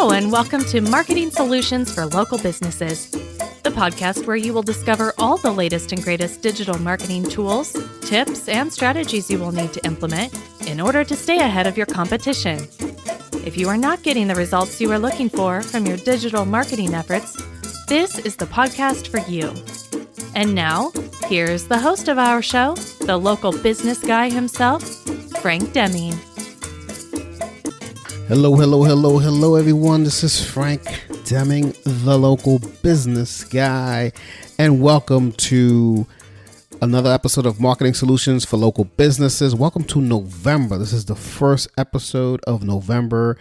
Hello, and welcome to Marketing Solutions for Local Businesses, the podcast where you will discover all the latest and greatest digital marketing tools, tips, and strategies you will need to implement in order to stay ahead of your competition. If you are not getting the results you are looking for from your digital marketing efforts, this is the podcast for you. And now, here's the host of our show, the local business guy himself, Frank Deming. Hello, everyone. This is Frank Deming, the local business guy, and welcome to another episode of Marketing Solutions for Local Businesses. Welcome to November. This is the first episode of November.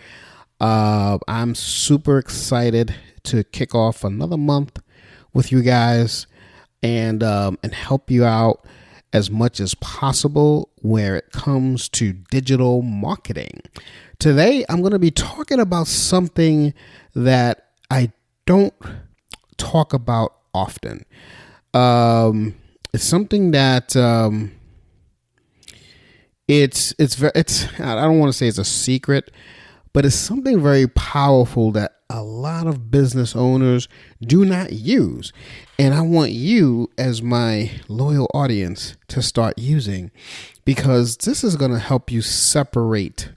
I'm super excited to kick off another month with you guys and help you out as much as possible where it comes to digital marketing. Today, I'm going to be talking about something that I don't talk about often. It's something that it's I don't want to say it's a secret, but it's something very powerful that a lot of business owners do not use. And I want you, as my loyal audience, to start using, because this is going to help you separate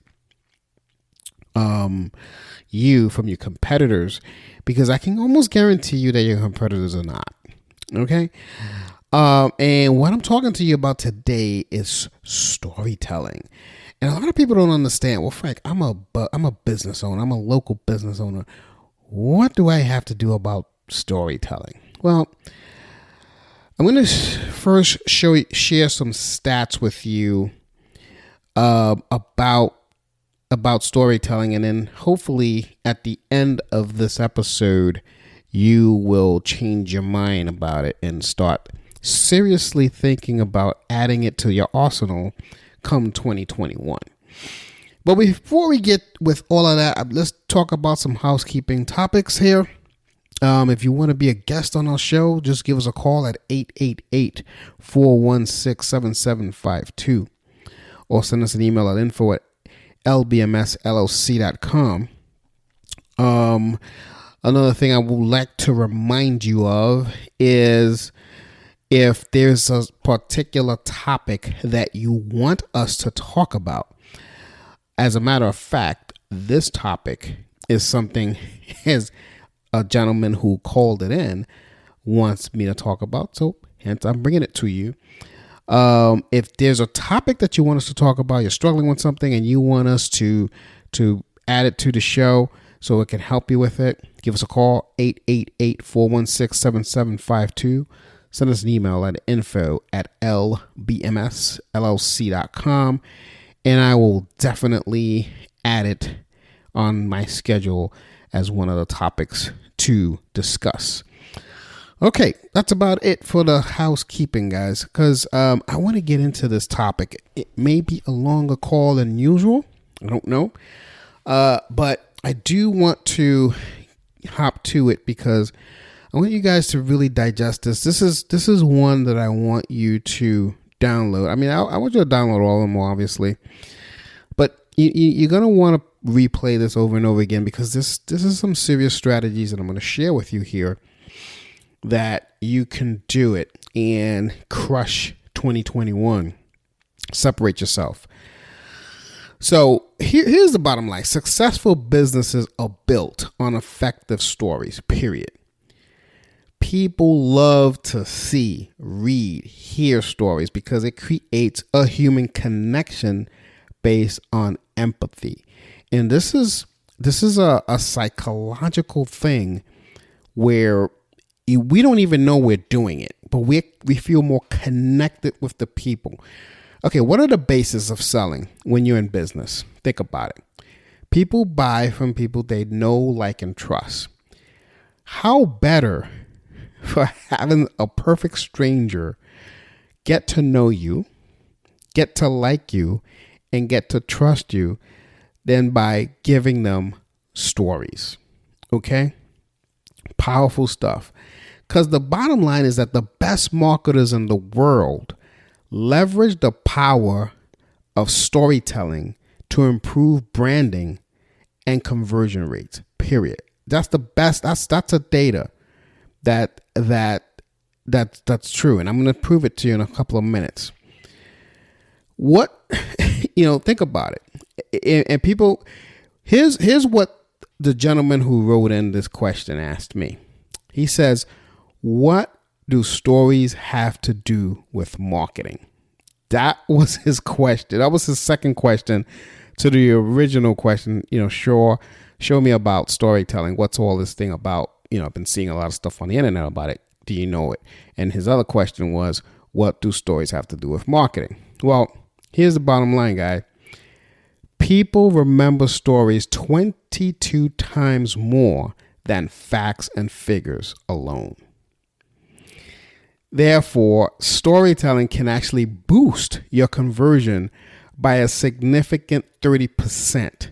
you from your competitors, because I can almost guarantee you that your competitors are not. Okay. And what I'm talking to you about today is storytelling. And a lot of people don't understand. Well, Frank, I'm a business owner. I'm a local business owner. What do I have to do about storytelling? Well, I'm going to first share some stats with you about storytelling, and then hopefully at the end of this episode, you will change your mind about it and start seriously thinking about adding it to your arsenal come 2021. But before we get with all of that, let's talk about some housekeeping topics here. If you want to be a guest on our show, just give us a call at 888-416-7752 or send us an email at info@lbmsllc.com. Another thing I would like to remind you of is if there's a particular topic that you want us to talk about. As a matter of fact, this topic is something as a gentleman who called it in wants me to talk about. So hence I'm bringing it to you. If there's a topic that you want us to talk about, you're struggling with something and you want us to add it to the show so it can help you with it, give us a call, 888-416-7752. Send us an email at info@lbmsllc.com, and I will definitely add it on my schedule as one of the topics to discuss. Okay, that's about it for the housekeeping, guys, because I want to get into this topic. It may be a longer call than usual. I don't know. But I do want to hop to it because I want you guys to really digest this. This is one that I want you to download. I mean, I want you to download all of them, obviously. But you're going to want to replay this over and over again, because this is some serious strategies that I'm going to share with you here that you can do it and crush 2021. Separate yourself. So here's the bottom line. Successful businesses are built on effective stories, period. People love to see, read, hear stories because it creates a human connection based on empathy. And this is a psychological thing where we don't even know we're doing it, but we feel more connected with the people. Okay, what are the bases of selling when you're in business? Think about it. People buy from people they know, like, and trust. How better for having a perfect stranger get to know you, get to like you, and get to trust you than by giving them stories? Okay? Powerful stuff. Because the bottom line is that the best marketers in the world leverage the power of storytelling to improve branding and conversion rates, period. That's the best. That's a data that's true. And I'm going to prove it to you in a couple of minutes. What, think about it. And people, here's what the gentleman who wrote in this question asked me. He says, what do stories have to do with marketing? That was his question. That was his second question to the original question. Show me about storytelling. What's all this thing about? I've been seeing a lot of stuff on the internet about it. Do you know it? And his other question was, what do stories have to do with marketing? Well, here's the bottom line, guy. People remember stories 22 times more than facts and figures alone. Therefore, storytelling can actually boost your conversion by a significant 30%.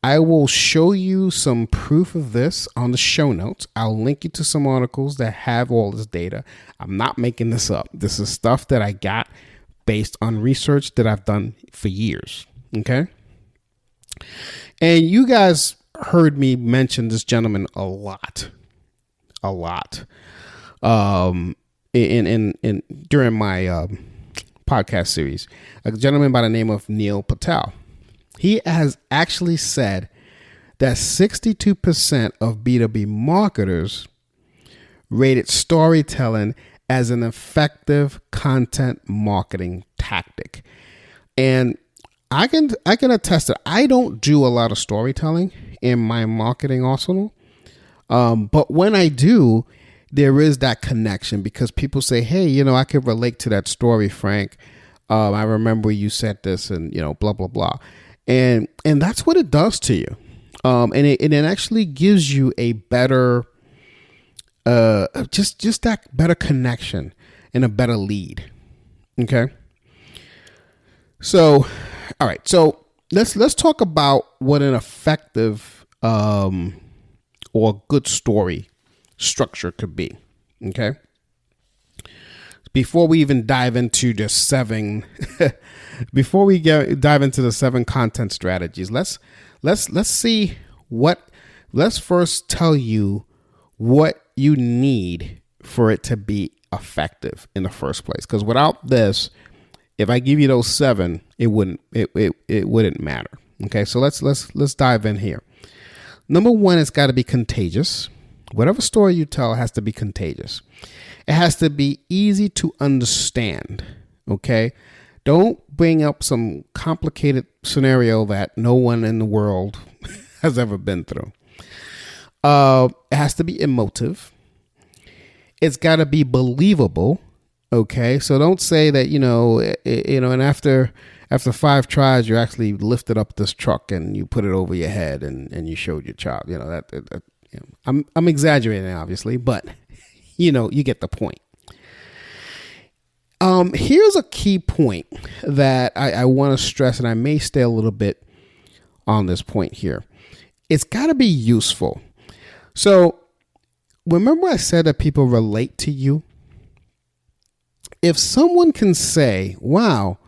I will show you some proof of this on the show notes. I'll link you to some articles that have all this data. I'm not making this up. This is stuff that I got based on research that I've done for years. Okay. And you guys heard me mention this gentleman a lot. During my podcast series, a gentleman by the name of Neil Patel. He has actually said that 62% of B2B marketers rated storytelling as an effective content marketing tactic. And I can attest that I don't do a lot of storytelling in my marketing arsenal. But when I do, there is that connection because people say, hey, I could relate to that story, Frank. I remember you said this and, blah, blah, blah. And that's what it does to you. And it actually gives you a better, just that better connection and a better lead. Okay. So, all right. So let's talk about what an effective, or good story structure could be. Okay. Before we even dive into the seven, dive into the 7 content strategies, let's see let's first tell you what you need for it to be effective in the first place. Because without this, if I give you those 7, it wouldn't matter. Okay. So let's dive in here. Number 1, it's got to be contagious. Whatever story you tell has to be contagious. It has to be easy to understand, okay? Don't bring up some complicated scenario that no one in the world has ever been through. It has to be emotive. It's got to be believable, okay? So don't say that, and after 5 tries, you actually lifted up this truck and you put it over your head and you showed your child, I'm exaggerating, obviously, but you get the point. Here's a key point that I want to stress, and I may stay a little bit on this point here. It's got to be useful. So remember I said that people relate to you? If someone can say, wow,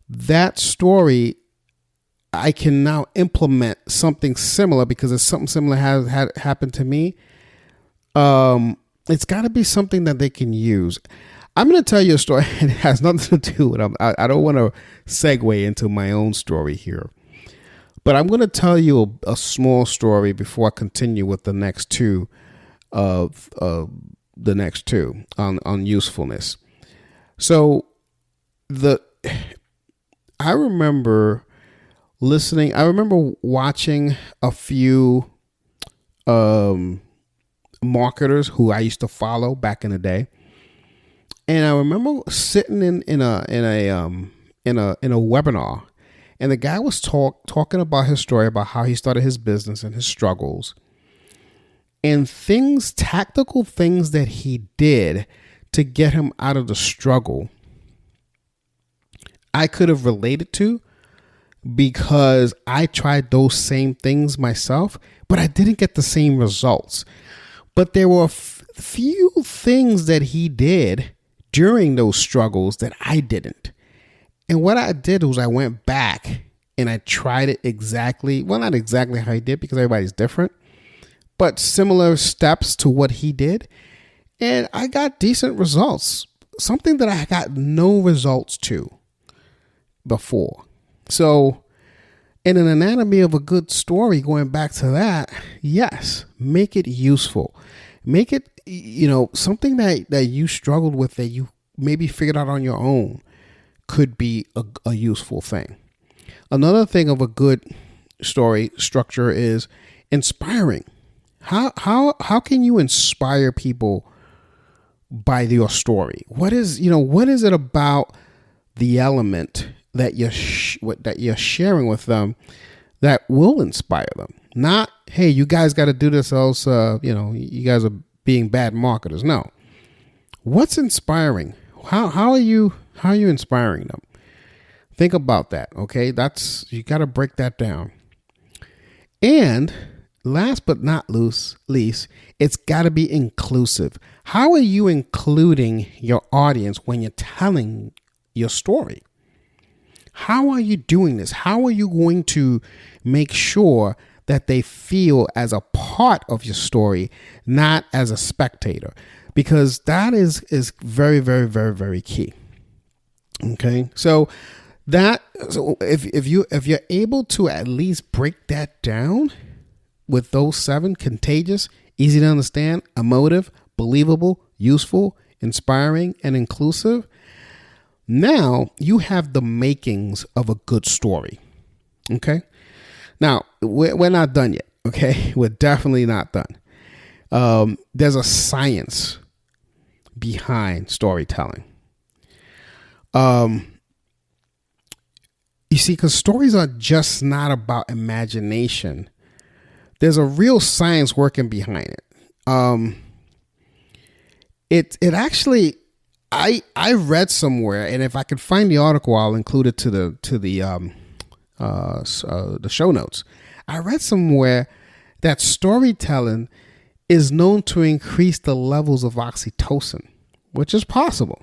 that story, I can now implement something similar because it's something similar has happened to me. It's got to be something that they can use. I'm going to tell you a story. It has nothing to do with it. I don't want to segue into my own story here, but I'm going to tell you a small story before I continue with the next two on usefulness. So I remember watching a few marketers who I used to follow back in the day, and I remember sitting in a webinar, and the guy was talking about his story about how he started his business and his struggles, and tactical things that he did to get him out of the struggle. I could have related to, because I tried those same things myself, but I didn't get the same results. But there were few things that he did during those struggles that I didn't. And what I did was I went back and I tried it exactly, well, not exactly how he did because everybody's different, but similar steps to what he did. And I got decent results, something that I got no results to before. So in an anatomy of a good story, going back to that, yes, make it useful. Make it, something that you struggled with that you maybe figured out on your own could be a useful thing. Another thing of a good story structure is inspiring. How can you inspire people by your story? What is it about the element that you're sharing with them that will inspire them? Not, hey, you guys got to do this, else you guys are being bad marketers. No. What's inspiring? How are you inspiring them? Think about that. Okay, you got to break that down. And last but not least, it's got to be inclusive. How are you including your audience when you're telling your story? How are you doing this? How are you going to make sure that they feel as a part of your story, not as a spectator? Because that is very, very, very, very key. Okay, so if you're able to at least break that down with those 7: contagious, easy to understand, emotive, believable, useful, inspiring, and inclusive, now you have the makings of a good story. Okay, now we're not done yet. Okay, we're definitely not done. There's a science behind storytelling. You see, because stories are just not about imagination. There's a real science working behind it. It actually, I read somewhere, and if I could find the article, I'll include it to the show notes. I read somewhere that storytelling is known to increase the levels of oxytocin, which is possible.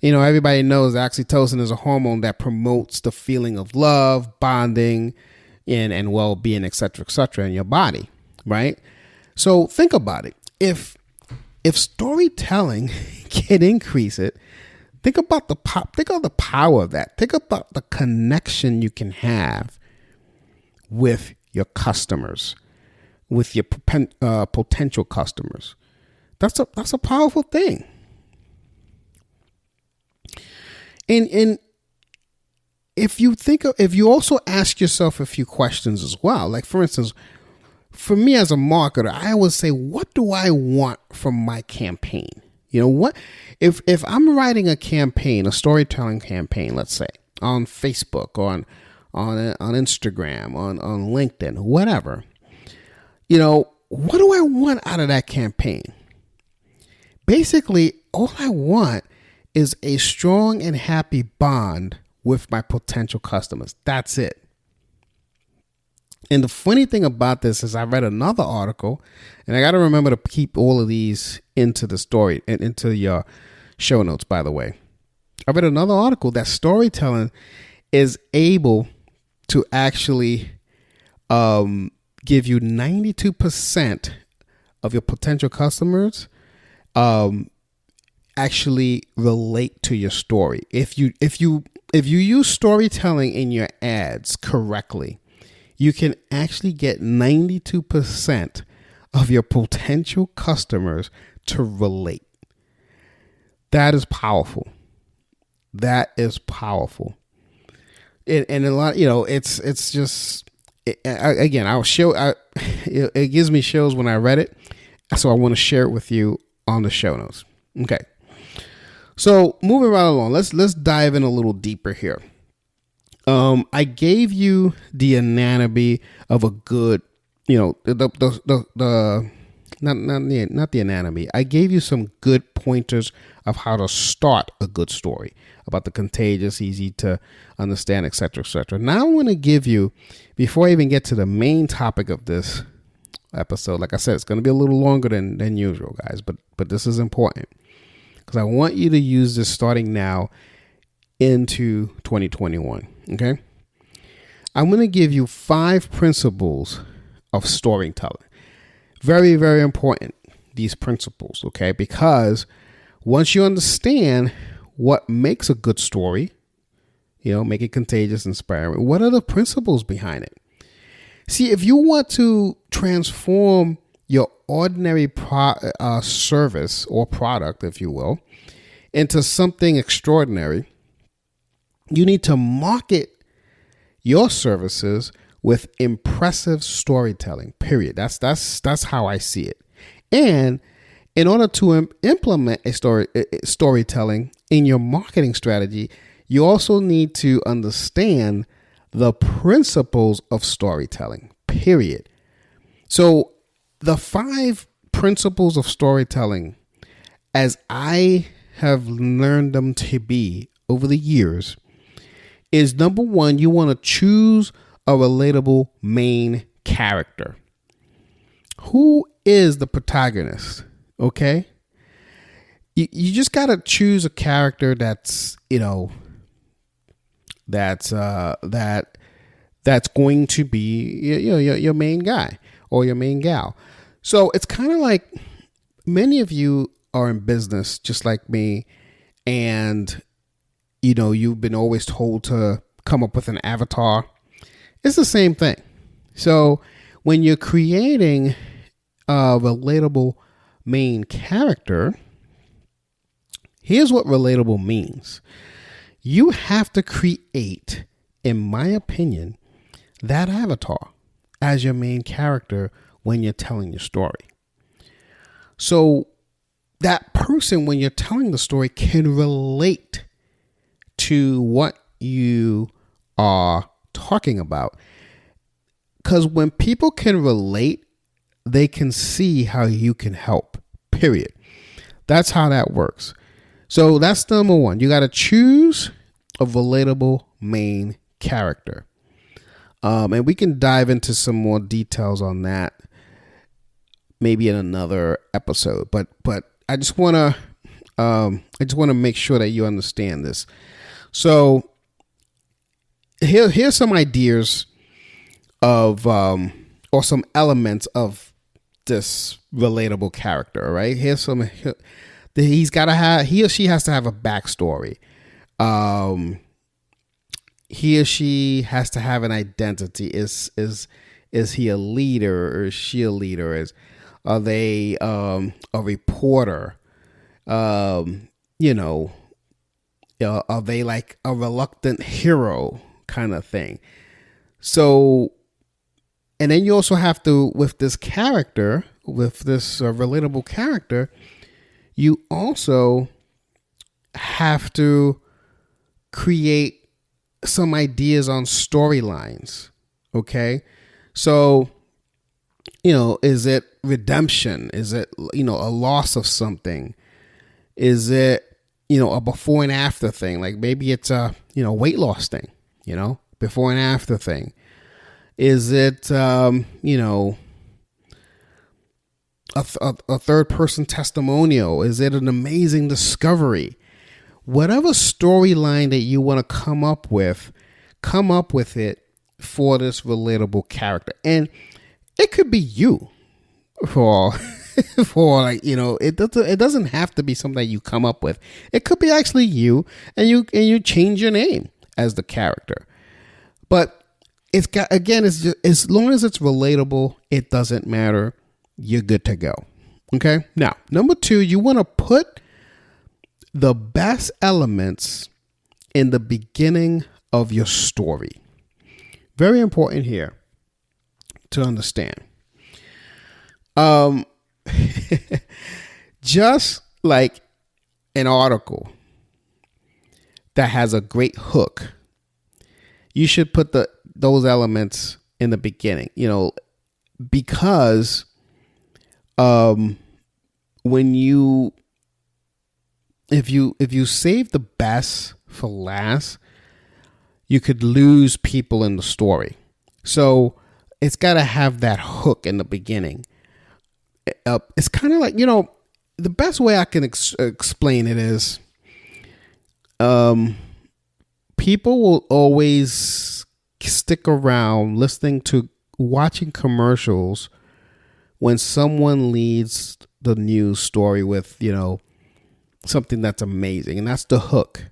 Everybody knows oxytocin is a hormone that promotes the feeling of love, bonding, and well-being, et cetera, in your body, right? So think about it. If storytelling can increase it, think about the power of that. Think about the connection you can have with your customers, with your potential customers. That's a powerful thing. And if you also ask yourself a few questions as well, like for instance, for me as a marketer, I always say, what do I want from my campaign? What if I'm writing a campaign, a storytelling campaign, let's say on Facebook, on Instagram, on LinkedIn, whatever, what do I want out of that campaign? Basically, all I want is a strong and happy bond with my potential customers. That's it. And the funny thing about this is I read another article, and I got to remember to keep all of these into the story and into your show notes, by the way. I read another article that storytelling is able to actually give you 92% of your potential customers actually relate to your story. If you use storytelling in your ads correctly, you can actually get 92% of your potential customers to relate. That is powerful. That is powerful. And a lot, it's just, again, it gives me chills when I read it. So I want to share it with you on the show notes. Okay. So moving right along, let's dive in a little deeper here. I gave you the anatomy of a good, not the anatomy. I gave you some good pointers of how to start a good story about the contagious, easy to understand, et cetera, et cetera. Now I want to give you, before I even get to the main topic of this episode, like I said, it's going to be a little longer than usual, guys, but this is important because I want you to use this starting now into 2021. Okay. I'm going to give you 5 principles of storytelling. Very, very important, these principles, okay? Because once you understand what makes a good story, make it contagious, inspiring, what are the principles behind it? See, if you want to transform your ordinary service or product, if you will, into something extraordinary, you need to market your services with impressive storytelling, period. That's how I see it. And in order to implement storytelling in your marketing strategy, you also need to understand the principles of storytelling, period. So the 5 principles of storytelling, as I have learned them to be over the years, is number 1, you want to choose a relatable main character. Who is the protagonist? Okay. You just got to choose a character that's going to be your main guy or your main gal. So it's kind of like many of you are in business just like me, and you've been always told to come up with an avatar. It's the same thing. So when you're creating a relatable main character, here's what relatable means. You have to create, in my opinion, that avatar as your main character when you're telling your story. So that person, when you're telling the story, can relate to what you are talking about. Because when people can relate, they can see how you can help, period. That's how that works. So that's number 1. You got to choose a relatable main character. And we can dive into some more details on that maybe in another episode. But I just want to make sure that you understand this. So here's some ideas of or some elements of this relatable character. All right, here's some. He or she has to have a backstory. He or she has to have an identity. Is he a leader or is she a leader? Are they a reporter? Are they like a reluctant hero kind of thing? So, and then you also have to, with this character, with this relatable character, you also have to create some ideas on storylines. Okay. So, is it redemption? Is it, a loss of something? Is it, a before and after thing? Like maybe it's a, weight loss thing, before and after thing. Is it, a third person testimonial? Is it an amazing discovery? Whatever storyline that you want to come up with it for this relatable character. And it could be you for like, it doesn't have to be something that you come up with. It could be actually you, and you change your name as the character. But it's just, as long as it's relatable, it doesn't matter. You're good to go. Okay. Now, number 2, you want to put the best elements in the beginning of your story. Very important here to understand. Just like an article that has a great hook, you should put those elements in the beginning, because when if you save the best for last, you could lose people in the story. So it's got to have that hook in the beginning. It's kind of like, the best way I can explain it is, people will always stick around watching commercials when someone leads the news story with, something that's amazing, and that's the hook.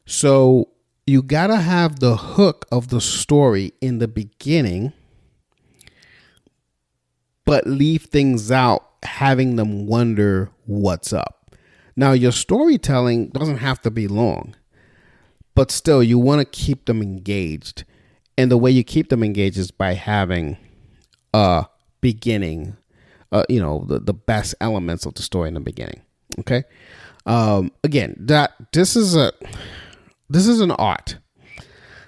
So you got to have the hook of the story in the beginning, but leave things out, having them wonder what's up. Now, your storytelling doesn't have to be long, but still, you want to keep them engaged. And the way you keep them engaged is by having a beginning, the best elements of the story in the beginning. Okay. Again, this is an art.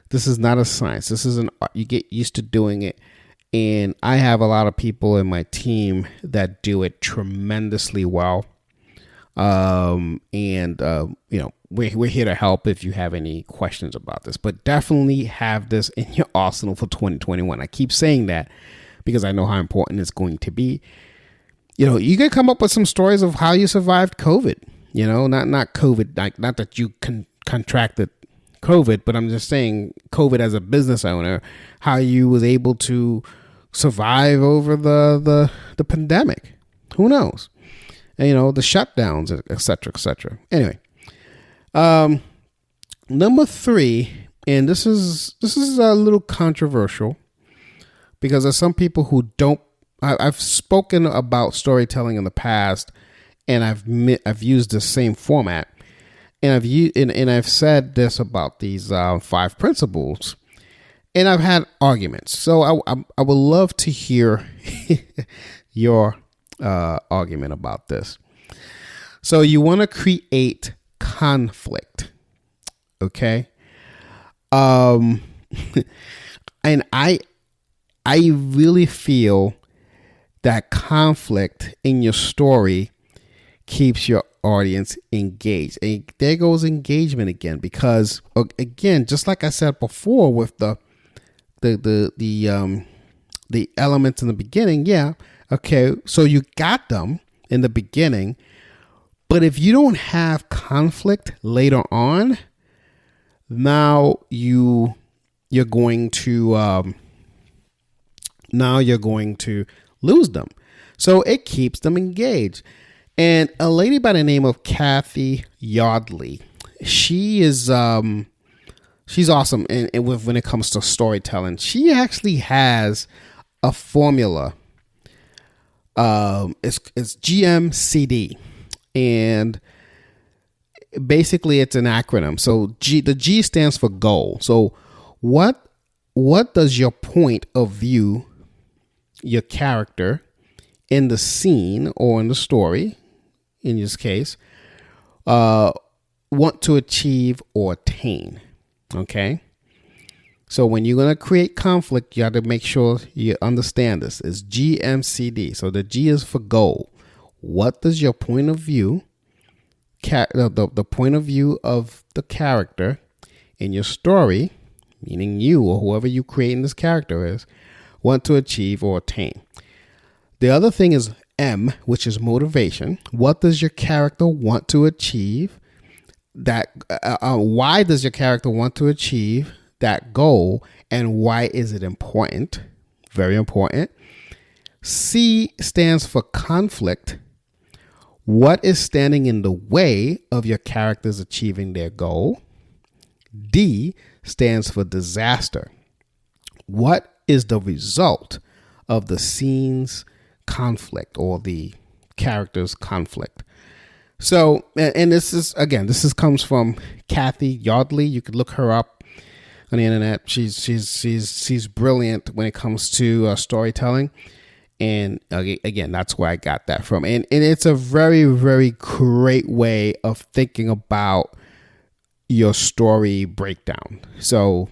This is not a science. This is an art. You get used to doing it. And I have a lot of people in my team that do it tremendously well. We're here to help if you have any questions about this, but definitely have this in your arsenal for 2021. I keep saying that because I know how important it's going to be. You can come up with some stories of how you survived COVID, not COVID, like not that you contracted COVID, but I'm just saying COVID as a business owner, how you was able to survive over the pandemic. Who knows? And, the shutdowns, et cetera, et cetera. Anyway, number 3, and this is a little controversial because there's some people who don't. I've spoken about storytelling in the past, and I've used the same format, and I've said this about these 5 principles, and I've had arguments. So I would love to hear your argument about this. So you want to create conflict, okay? And I really feel that conflict in your story keeps your audience engaged. And there goes engagement again, because again, just like I said before with the elements in the beginning, yeah, okay, so you got them in the beginning, but if you don't have conflict later on, now you're going to lose them. So it keeps them engaged. And a lady by the name of Kathy Yardley, she is she's awesome when it comes to storytelling. She actually has a formula. It's GMCD, and basically it's an acronym. So the G stands for goal. So what does your point of view, your character in the scene or in the story, in this case, want to achieve or attain? Okay. So when you're going to create conflict, you have to make sure you understand this. It's GMCD. So the G is for goal. What does your point of view, the point of view of the character in your story, meaning you or whoever you creating this character is, want to achieve or attain? The other thing is M, which is motivation. What does your character want to achieve? Why does your character want to achieve that goal, and why is it important? Very important. C stands for conflict. What is standing in the way of your characters achieving their goal? D stands for disaster. What is the result of the scene's conflict or the character's conflict? So, and this comes from Kathy Yardley. You could look her up on the internet. She's brilliant when it comes to storytelling. And again, that's where I got that from. And it's a very, very great way of thinking about your story breakdown. So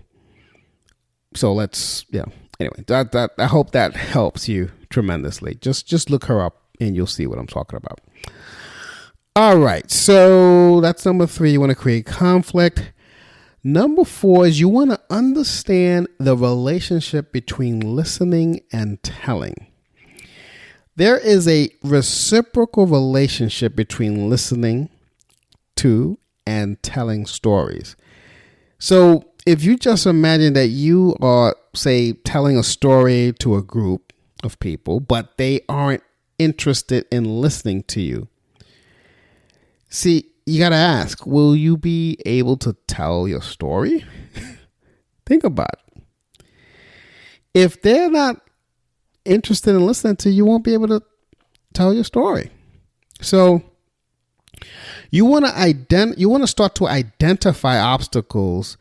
let's, anyway, that I hope that helps you tremendously. Just look her up and you'll see what I'm talking about. All right. So that's number 3. You want to create conflict. Number 4 is you want to understand the relationship between listening and telling. There is a reciprocal relationship between listening to and telling stories. So if you just imagine that you are, say, telling a story to a group, of people, but they aren't interested in listening to you. See, you got to ask, will you be able to tell your story? Think about it. If they're not interested in listening to you, you won't be able to tell your story. So you want to start to identify obstacles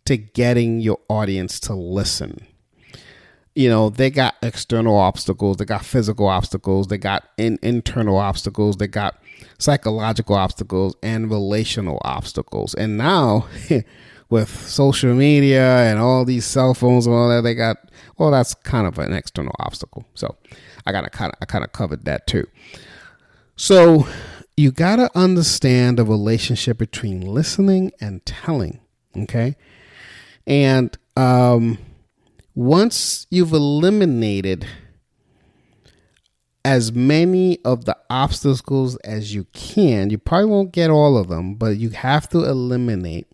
to getting your audience to listen. They got external obstacles, they got physical obstacles, they got internal obstacles, they got psychological obstacles and relational obstacles. And now with social media and all these cell phones and all that, that's kind of an external obstacle. So I kind of covered that too. So you got to understand the relationship between listening and telling. Okay. And, once you've eliminated as many of the obstacles as you can, you probably won't get all of them, but you have to eliminate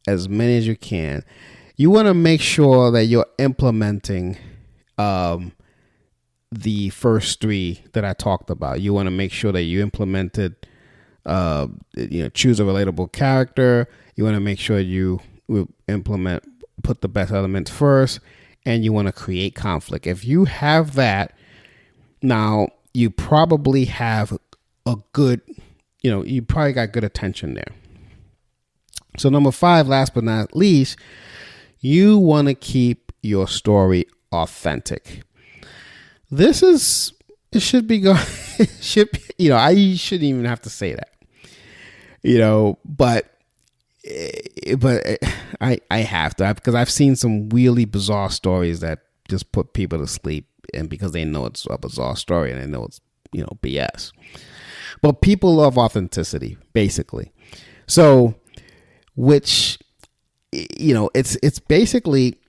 as many as you can. You want to make sure that you're implementing the first three that I talked about. You want to make sure that you implemented, choose a relatable character. You want to make sure you put the best elements first, and you want to create conflict. If you have that, now you probably have a good, you probably got good attention there. So number 5, last but not least, you want to keep your story authentic. I shouldn't even have to say that, but I have to, because I've seen some really bizarre stories that just put people to sleep, and because they know it's a bizarre story and they know it's BS. But people love authenticity, basically. So, which it's basically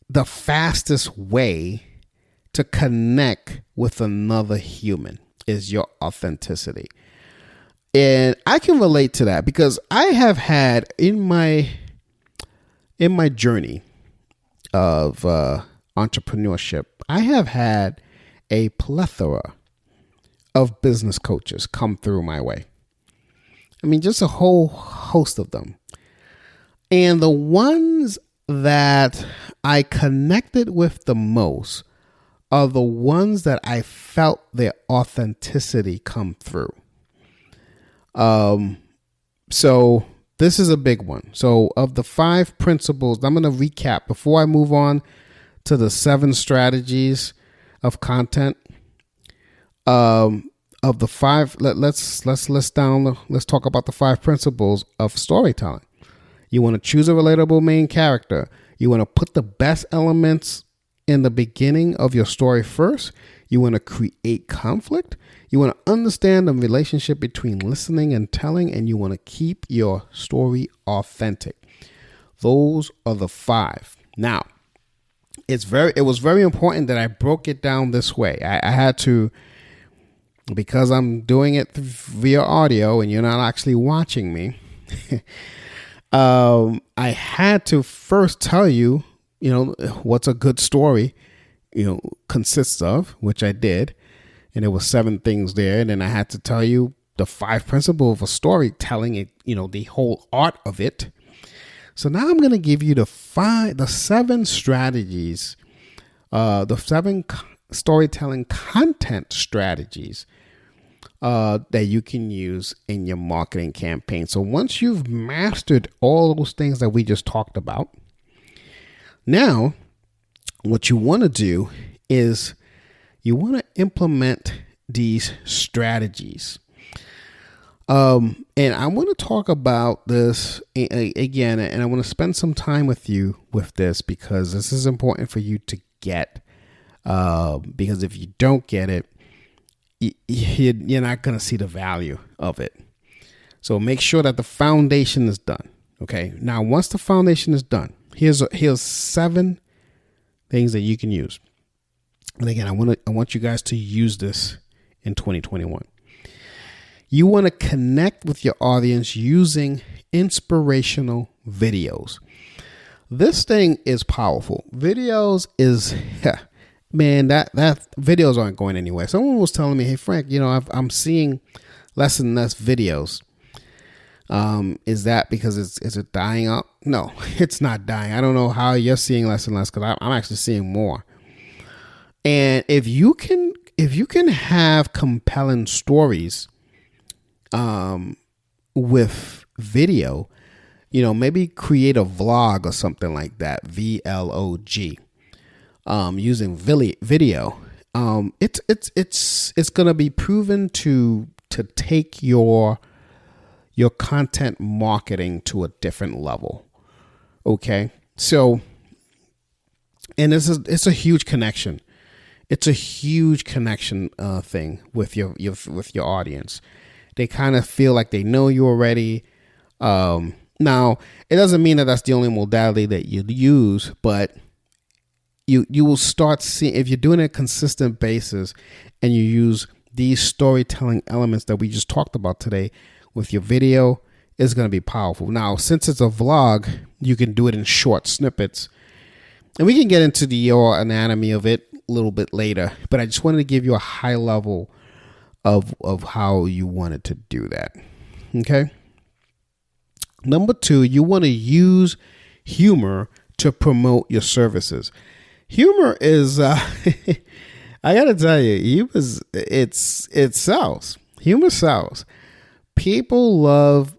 the fastest way to connect with another human is your authenticity. And I can relate to that because I have had in my journey of entrepreneurship, I have had a plethora of business coaches come through my way. I mean, just a whole host of them. And the ones that I connected with the most are the ones that I felt their authenticity come through. So this is a big one. So of the 5 principles, I'm going to recap before I move on to the 7 strategies of content. Of the 5, let's talk about the 5 principles of storytelling. You want to choose a relatable main character. You want to put the best elements in the beginning of your story first. You want to create conflict. You want to understand the relationship between listening and telling, and you want to keep your story authentic. Those are the 5. Now, it was very important that I broke it down this way. I had to, because I'm doing it via audio and you're not actually watching me. I had to first tell you, what's a good story, consists of, which I did. And there were 7 things there. And then I had to tell you the 5 principles of storytelling, the whole art of it. So now I'm going to give you the 7 strategies, the 7 storytelling content strategies that you can use in your marketing campaign. So once you've mastered all those things that we just talked about, now what you want to do is you want to implement these strategies. And I want to talk about this again, and I want to spend some time with you with this because this is important for you to get. Because if you don't get it, you're not going to see the value of it. So make sure that the foundation is done. Okay. Now, once the foundation is done, here's 7 things that you can use. And again, I want you guys to use this in 2021. You want to connect with your audience using inspirational videos. This thing is powerful. Videos man, that videos aren't going anywhere. Someone was telling me, hey Frank, I'm seeing less and less videos. Is that because is it dying out? No, it's not dying. I don't know how you're seeing less and less, because I'm actually seeing more. And if you can have compelling stories with video, maybe create a vlog or something like that, VLOG, using video. It's going to be proven to take your content marketing to a different level. Okay. So, and it's a huge connection. It's a huge connection thing with your audience. They kind of feel like they know you already. Now, it doesn't mean that that's the only modality that you use, but you will start seeing, if you're doing a consistent basis and you use these storytelling elements that we just talked about today with your video, it's going to be powerful. Now, since it's a vlog, you can do it in short snippets. And we can get into the anatomy of it a little bit later, but I just wanted to give you a high level of how you wanted to do that. Okay. Number 2, you want to use humor to promote your services. Humor is, I got to tell you, it sells. Humor sells. People love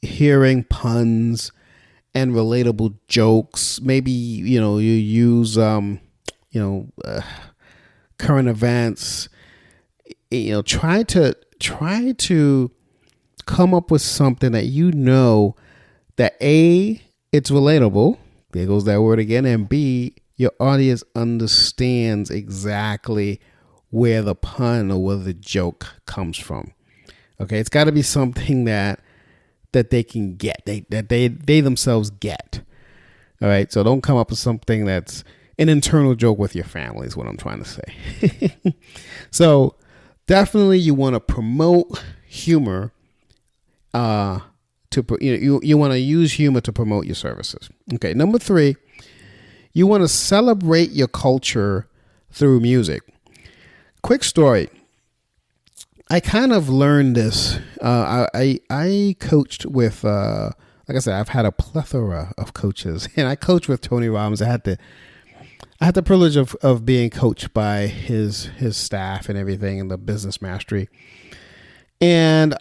hearing puns and relatable jokes. Maybe, you use, current events, try to come up with something that that A, it's relatable. There goes that word again. And B, your audience understands exactly where the pun or where the joke comes from. Okay. It's got to be something that they can get, that they themselves get. All right. So don't come up with something that's an internal joke with your family is what I'm trying to say. So definitely you want to promote humor. You want to use humor to promote your services. Okay. Number 3, you want to celebrate your culture through music. Quick story. I kind of learned this. I coached with, like I said, I've had a plethora of coaches, and I coached with Tony Robbins. I had the privilege of being coached by his staff and everything in the business mastery. And,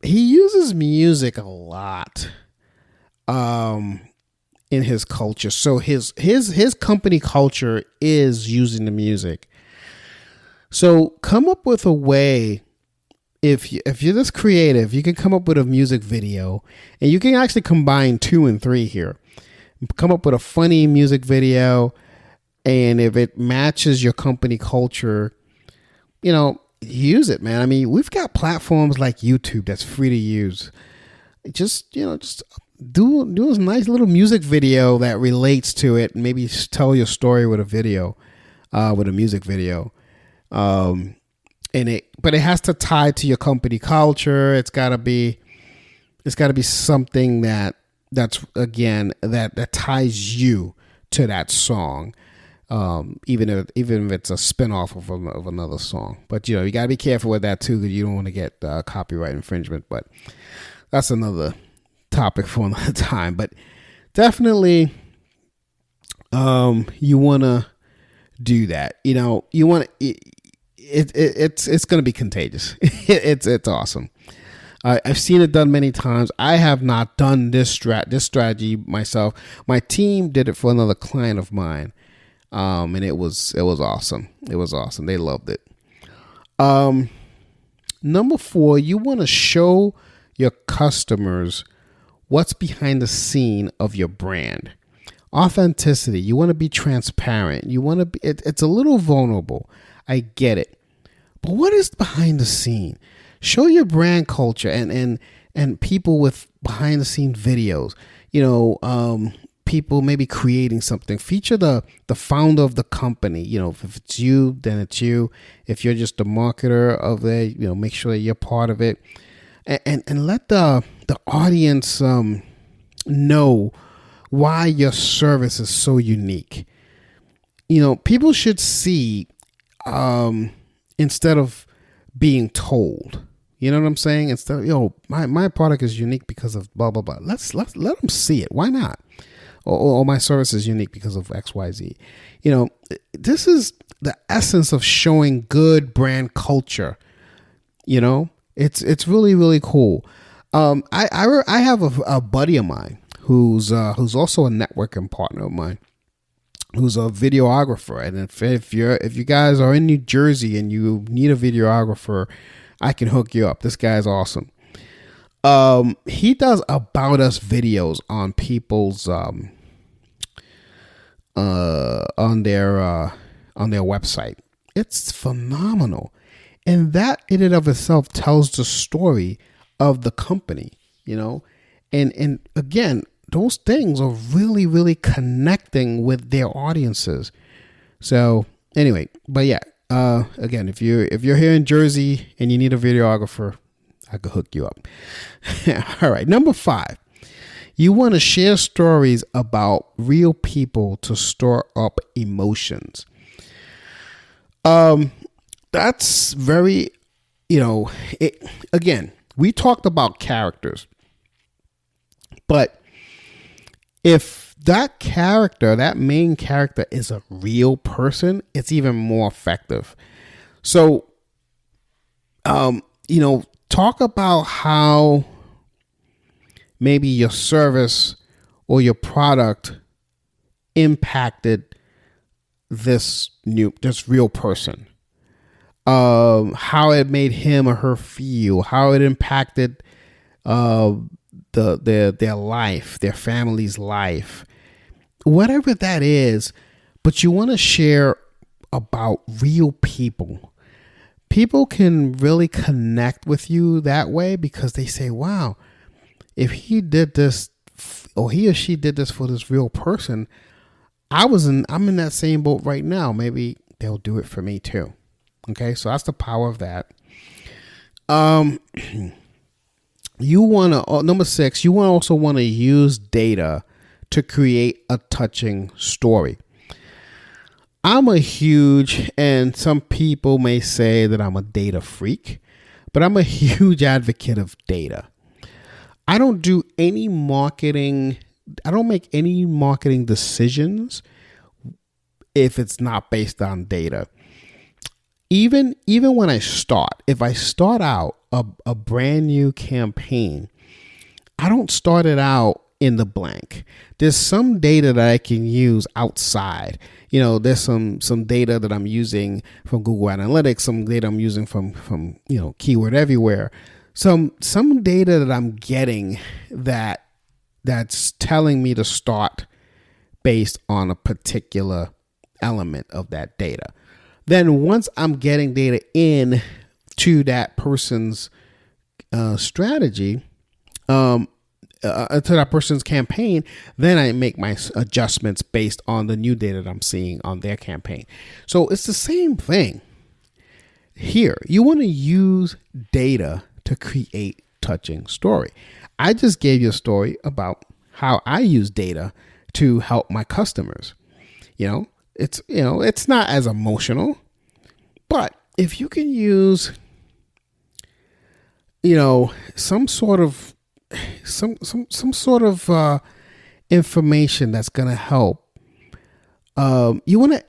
he uses music a lot, in his culture. So his company culture is using the music. So come up with a way. If you're this creative, you can come up with a music video, and you can actually combine 2 and 3 here. Come up with a funny music video, and if it matches your company culture, use it, man. I mean, we've got platforms like YouTube that's free to use. Just do a nice little music video that relates to it, and maybe tell your story with a video, with a music video. But it has to tie to your company culture. It's gotta be something that's again, that ties you to that song. Even if it's a spinoff of another song, but you gotta be careful with that too, because you don't want to get copyright infringement. But that's another topic for another time. But definitely, you want to do that. You want it's going to be contagious. It's awesome. I've seen it done many times. I have not done this strategy myself. My team did it for another client of mine. And it was awesome. It was awesome. They loved it. Number 4, you want to show your customers what's behind the scene of your brand. Authenticity. You want to be transparent. You want to be, it's a little vulnerable. I get it. But what is behind the scene? Show your brand culture and people with behind the scene videos. People maybe creating something. Feature the founder of the company. If it's you, then it's you. If you're just the marketer of it, make sure that you're part of it, and let the audience know why your service is so unique. people should see instead of being told. You know what I'm saying? Instead of, my product is unique because of blah, blah, blah. Let them see it. Why not? Or my service is unique because of XYZ. This is the essence of showing good brand culture. It's really, really cool. I have a buddy of mine who's also a networking partner of mine, who's a videographer. And if you guys are in New Jersey and you need a videographer, I can hook you up. This guy's awesome. He does about us videos on people's on their website. It's phenomenal. And that in and of itself tells the story of the company, and again, those things are really, really connecting with their audiences. So anyway, but yeah, again, if you're here in Jersey and you need a videographer, I could hook you up. All right. Number 5, you want to share stories about real people to store up emotions. That's very, again, we talked about characters, but if that main character is a real person, it's even more effective. So, talk about how maybe your service or your product impacted this real person. How it made him or her feel, how it impacted their life, their family's life, whatever that is. But you want to share about real people. People can really connect with you that way because they say, wow, if he did this or he or she did this for this real person, I'm in that same boat right now. Maybe they'll do it for me too. Okay, so that's the power of that. You want to, number 6, you also want to use data to create a touching story. I'm a huge, and some people may say that I'm a data freak, but I'm a huge advocate of data. I don't do any marketing. I don't make any marketing decisions if it's not based on data. Even when if I start out a brand new campaign, I don't start it out in the blank. There's some data that I can use outside. There's some data that I'm using from Google Analytics, some data I'm using from Keyword Everywhere. Some data that I'm getting that's telling me to start based on a particular element of that data. Then once I'm getting data in to that person's strategy, to that person's campaign, then I make my adjustments based on the new data that I'm seeing on their campaign. So it's the same thing here. You want to use data to create touching story. I just gave you a story about how I use data to help my customers. It's not as emotional, but if you can use, some sort of information that's going to help, you want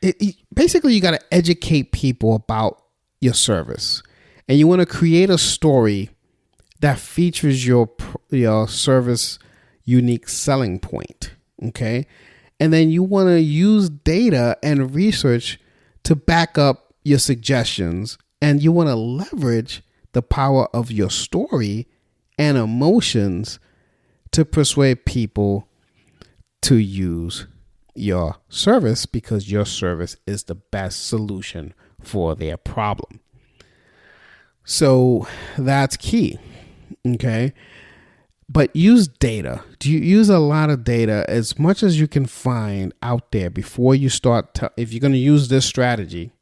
to, basically you got to educate people about your service, and you want to create a story that features your service unique selling point. Okay. And then you want to use data and research to back up your suggestions, and you want to leverage the power of your story and emotions to persuade people to use your service because your service is the best solution for their problem. So that's key. Okay. But use data. Do you use a lot of data, as much as you can find out there before you start? If you're going to use this strategy,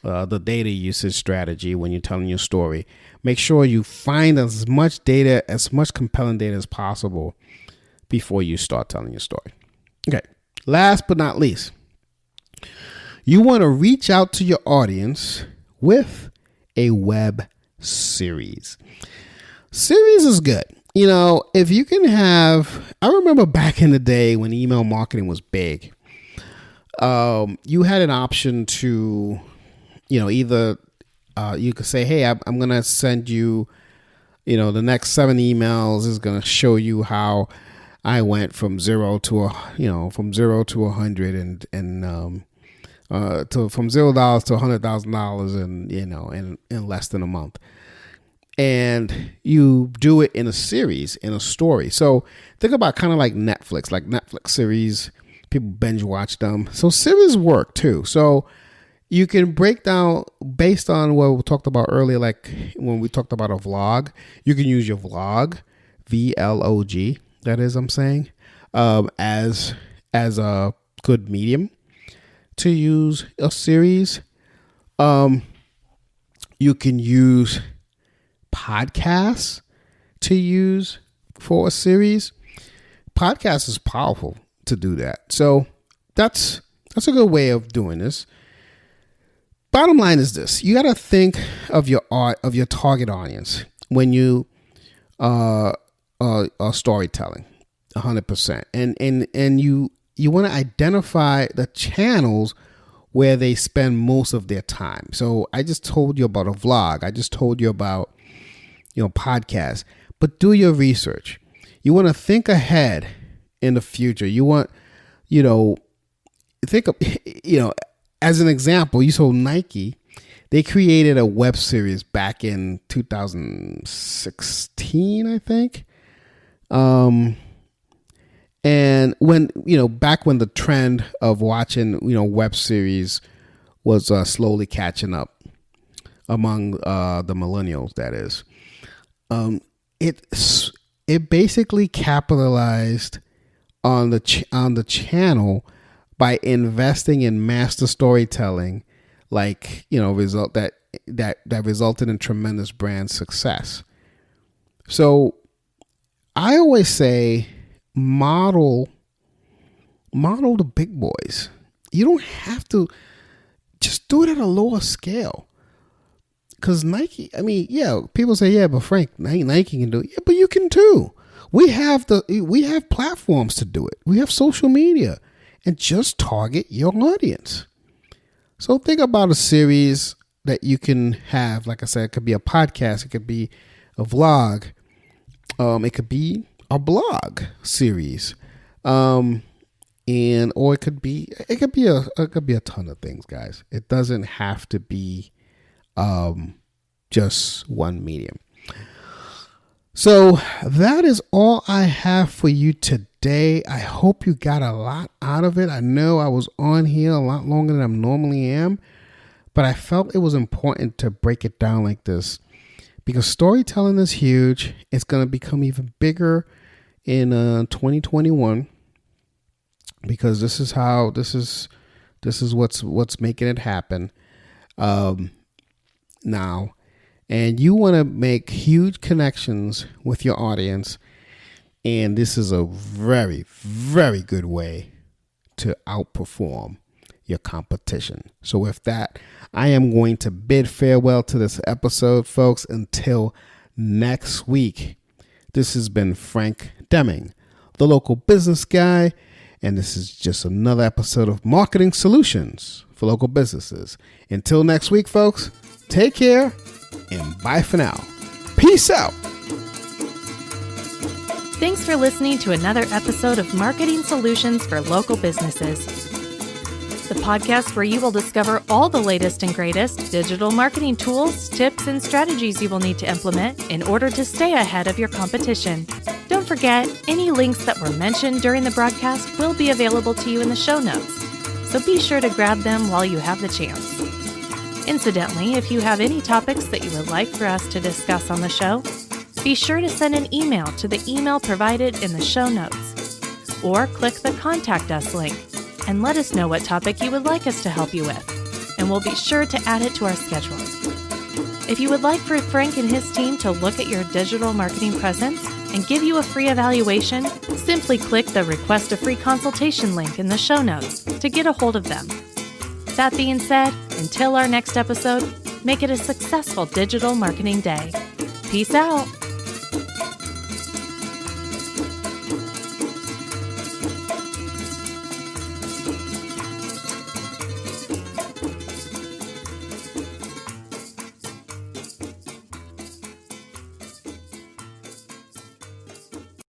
the data usage strategy, when you're telling your story, make sure you find as much data, as much compelling data as possible before you start telling your story. Okay. Last but not least, You want to reach out to your audience with a web series. Series is good. If you can have, I remember back in the day when email marketing was big, you had an option to, either you could say, hey, I'm going to send you, the next 7 emails is going to show you how I went from 0 to 100 and from $0 to $100,000 in less than a month. And you do it in a series, in a story. So think about kind of like Netflix series, people binge watch them. So series work too. So you can break down based on what we talked about earlier, like when we talked about a vlog, you can use your vlog, VLOG, that is, I'm saying, as a good medium to use a series. You can use podcasts to use for a series. Podcast is powerful to do that. So that's a good way of doing this. Bottom line is this: you got to think of your target audience when you are storytelling 100%, and you want to identify the channels where they spend most of their time. So I just told you about a vlog. I just told you about podcasts, but do your research. You want to think ahead in the future. You want, think of, as an example, you saw Nike, they created a web series back in 2016, I think. And when, back when the trend of watching, web series was slowly catching up among the millennials, that is. It basically capitalized on the channel by investing in master storytelling, like that resulted in tremendous brand success. So I always say model the big boys. You don't have to, just do it at a lower scale. Because Nike, people say, yeah, but Frank, Nike can do it. Yeah, but you can too. We have platforms to do it. We have social media, and just target your audience. So think about a series that you can have. Like I said, it could be a podcast, it could be a vlog, it could be a blog series, or it could be a ton of things, guys. It doesn't have to be just one medium. So that is all I have for you today. I hope you got a lot out of it. I know I was on here a lot longer than I normally am, but I felt it was important to break it down like this because storytelling is huge. It's going to become even bigger in 2021 because this is what's making it happen now. And you want to make huge connections with your audience. And this is a very, very good way to outperform your competition. So with that, I am going to bid farewell to this episode, folks, until next week. This has been Frank Deming, the local business guy. And this is just another episode of Marketing Solutions for Local Businesses. Until next week, folks, take care. And bye for now. Peace out. Thanks for listening to another episode of Marketing Solutions for Local Businesses, the podcast where you will discover all the latest and greatest digital marketing tools, tips, and strategies you will need to implement in order to stay ahead of your competition. Don't forget, any links that were mentioned during the broadcast will be available to you in the show notes, so be sure to grab them while you have the chance. Incidentally, if you have any topics that you would like for us to discuss on the show, be sure to send an email to the email provided in the show notes, or click the Contact Us link and let us know what topic you would like us to help you with, and we'll be sure to add it to our schedule. If you would like for Frank and his team to look at your digital marketing presence and give you a free evaluation, simply click the Request a Free Consultation link in the show notes to get a hold of them. that being said, until our next episode, make it a successful digital marketing day. Peace out.